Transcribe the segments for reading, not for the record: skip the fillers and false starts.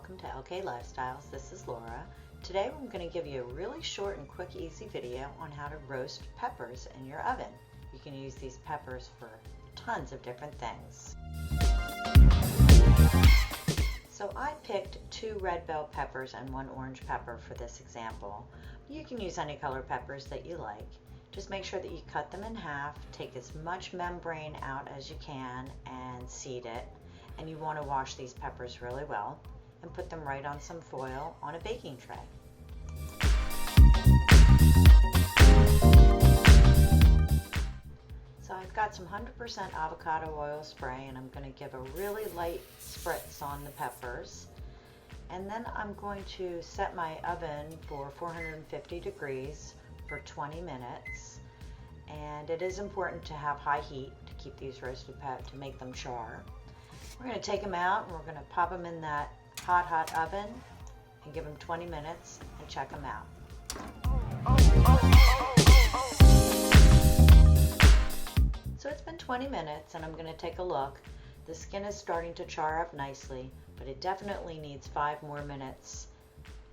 welcome to LK Lifestyles. This is Laura. Today I'm going to give you a really short and quick easy video on how to roast peppers in your oven. You can use these peppers for tons of different things. So I picked 2 red bell peppers and 1 orange pepper for this example. You can use any color peppers that you like. Just make sure that you cut them in half, take as much membrane out as you can and seed it. And you want to wash these peppers really well and put them right on some foil on a baking tray. So I've got some 100% avocado oil spray and I'm going to give a really light spritz on the peppers. And then I'm going to set my oven for 450 degrees for 20 minutes. And it is important to have high heat to keep these roasted peppers, to make them char. We're going to take them out and we're going to pop them in that hot oven and give them 20 minutes and check them out. So it's been 20 minutes and I'm going to take a look. The skin is starting to char up nicely, but it definitely needs 5 more minutes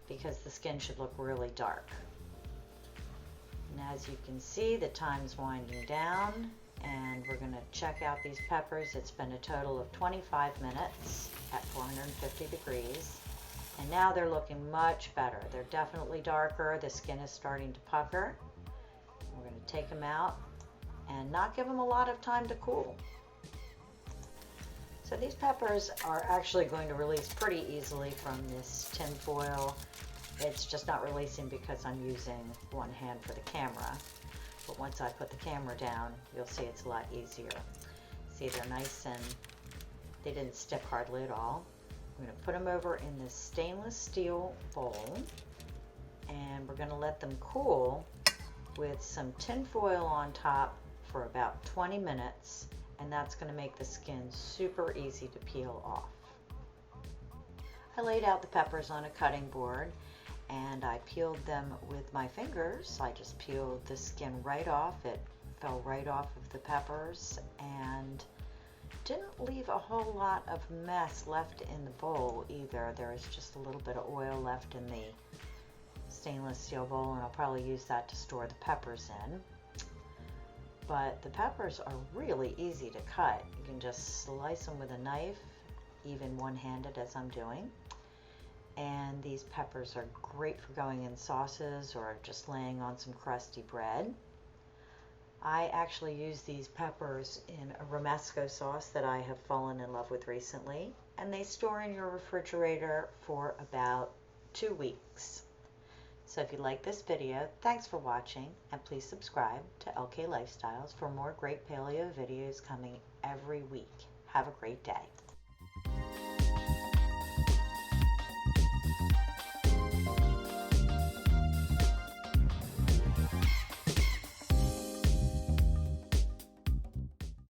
because the skin should look really dark. And as you can see, the time's winding down. And we're going to check out these peppers. It's been a total of 25 minutes at 450 degrees. And now they're looking much better. They're definitely darker. The skin is starting to pucker. We're going to take them out and not give them a lot of time to cool. So these peppers are actually going to release pretty easily from this tin foil. It's just not releasing because I'm using one hand for the camera. But once I put the camera down, you'll see it's a lot easier. See, they're nice and they didn't stick hardly at all. I'm going to put them over in this stainless steel bowl and we're going to let them cool with some tin foil on top for about 20 minutes, and that's going to make the skin super easy to peel off. I laid out the peppers on a cutting board and I peeled them with my fingers. I just peeled the skin right off. It fell right off of the peppers and didn't leave a whole lot of mess left in the bowl either. There was just a little bit of oil left in the stainless steel bowl, and I'll probably use that to store the peppers in. But the peppers are really easy to cut. You can just slice them with a knife, even one-handed as I'm doing. And these peppers are great for going in sauces or just laying on some crusty bread. I actually use these peppers in a romesco sauce that I have fallen in love with recently, and they store in your refrigerator for about 2 weeks. So if you like this video, thanks for watching, and please subscribe to LK Lifestyles for more great paleo videos coming every week. Have a great day.